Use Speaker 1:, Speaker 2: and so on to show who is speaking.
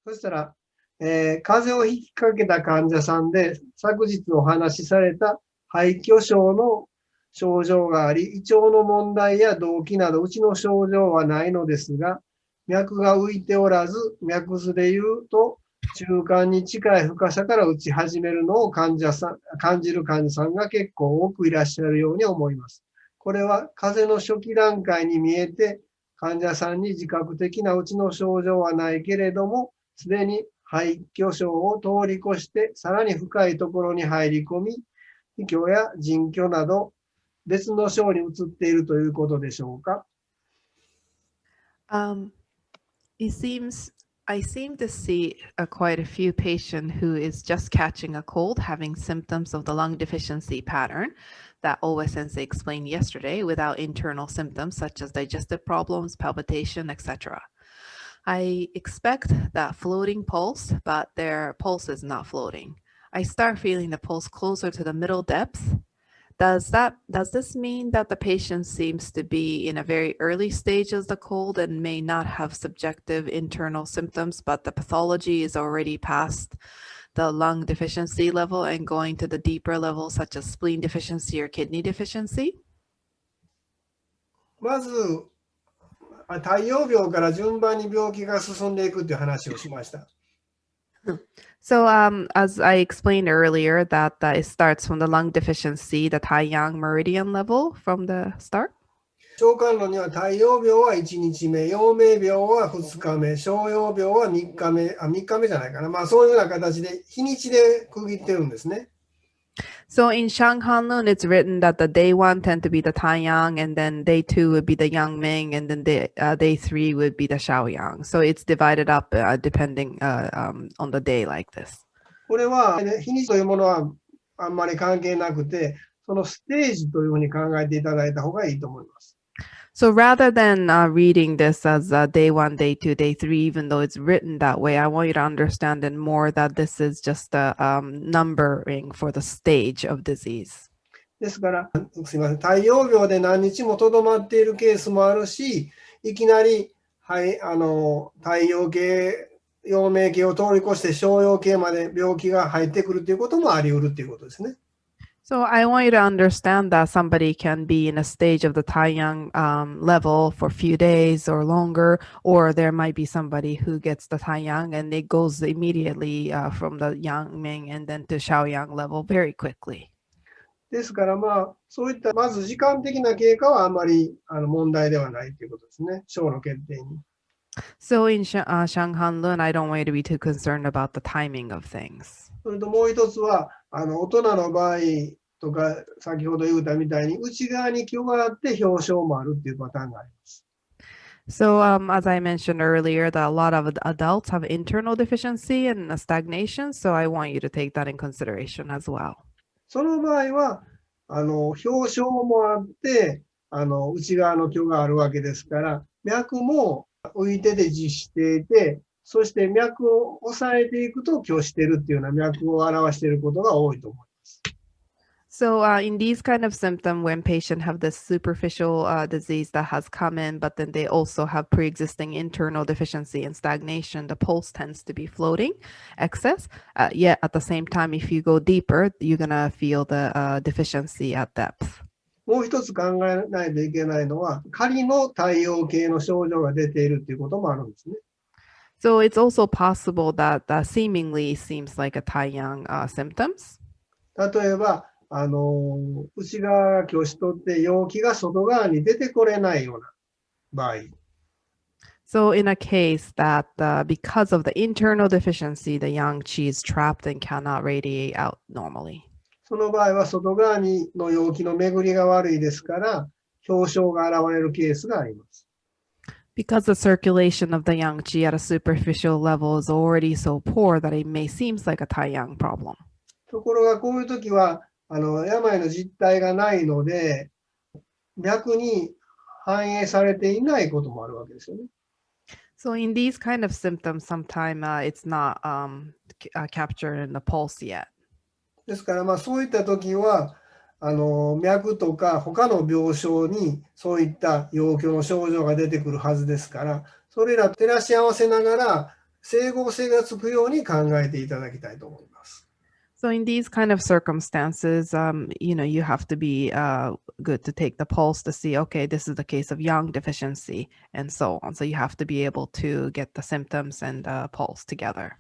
Speaker 1: そしたら、風邪をひきかけた患者さんで、昨日お話しされた肺虚症の症状があり、胃腸の問題や動悸など、うちの症状はないのですが、脈が浮いておらず、脈図で言うと、中間に近い深さから打ち始めるのを感じる患者さんが結構多くいらっしゃるように思います。これは風邪の初期段階に見えて、患者さんに自覚的なうちの症状はないけれども、すでに肺虚症を通り越して、さらに深いところに入り込み、気虚や腎虚など、別の症に移っているということでしょうか。
Speaker 2: I seem to see quite a few patients who is just catching a cold, having symptoms of the lung deficiency pattern that OS Sensei explained yesterday without internal symptoms such as digestive problems, palpitation, etc. I expect that floating pulse, but their pulse is not floating. I start feeling the pulse closer to the middle depth. Does this mean that the patient seems to be in a very early stage of the cold and may not have subjective internal symptoms, but the pathology is already past the lung deficiency level and going to the deeper levels such as spleen deficiency or kidney deficiency?
Speaker 1: まず、太陽病から順番に病気が進んでいくという話をしました。
Speaker 2: So, as I explained earlier, that it starts from the lung deficiency, the Taiyang Meridian level from the start.
Speaker 1: 消化論には太陽病は1日目、陽明病は2日目、小陽病は3日目、3日目じゃないかな。まあそういうような形で日にちで区切ってるんですね。
Speaker 2: So in Shanghanlun, it's written that the day 1 tend to be the Taiyang, and then day 2 would be the Yangming, and then day 3 would be the Shaoyang. So it's divided up depending on the day like this.
Speaker 1: これは日にちというものはあんまり関係なくて、そのステージというふうに考えていただいた方がいいと思います。
Speaker 2: So rather than reading this as day 1, day 2, day 3, even though it's written that way, I want you to understand it more that this is just a numbering for the stage of disease.
Speaker 1: ですから、すみません、太陽病で何日もとどまっているケースもあるし、いきなり、はい、太陽系、陽明系を通り越して小陽系まで病気が入ってくるということもあり得るということですね。
Speaker 2: So I want you to understand that somebody can be in a stage of the Taiyang level for a few days or longer, or there might be somebody who gets the Taiyang and it goes immediately from the Yangming and then to Shaoyang level very quickly.
Speaker 1: ですからまあ、そういったまず時間的な経過はあんまり問題ではないということですね。小の決定に。
Speaker 2: So in Shanghanlun, I don't want you to be too concerned about the timing of things.
Speaker 1: それともう一つは、大人の場合とか、先ほど言ったみたいに、内側に虚があって表彰もあるっていうパターンがあります。
Speaker 2: So as I mentioned earlier, that a lot of adults have internal deficiency and stagnation. So I want you to take that in consideration as well.
Speaker 1: その場合は、表彰もあって、内側の虚があるわけですから、脈も浮いてて実していて、そして脈を抑えていくと虚しているっていうような脈を表していることが多いと思います。
Speaker 2: So in these kind of symptoms, when patients have this superficial disease that has come in, but then they also have pre-existing internal deficiency and stagnation, the pulse tends to be floating, excess. Yet at the same time, if you go deeper, you're going to feel the deficiency at depth.
Speaker 1: もう一つ考えないといけないのは、仮の太陽系の症状が出ているということもあるんですね。
Speaker 2: So it's also possible that seemingly seems like a Taiyang symptoms.
Speaker 1: 例えば、内側が虚しとって陽気が外側に出てこれないような場合。
Speaker 2: So in a case that because of the internal deficiency, the yang qi is trapped and cannot radiate out normally.
Speaker 1: その場合は外側の陽気の巡りが悪いですから、表彰が現れるケースがあります。
Speaker 2: Because the circulation of the yang qi at a superficial level is already so poor that it may seem like a Taiyang problem.
Speaker 1: ところがこういう時は、病の実態がないので、脈に反映されていないこともあるわけですよね。
Speaker 2: So in these kind of symptoms, sometimes it's not captured in the pulse yet.
Speaker 1: ですから、そういった時は、脈とか他の病床にそういった陽虚の症状が出てくるはずですから、それら照らし合わせながら整合性がつくように考えていただきたいと思います。
Speaker 2: So in these kind of circumstances, you have to be good to take the pulse to see, okay, this is the case of yang deficiency and so on. So you have to be able to get the symptoms and the pulse together.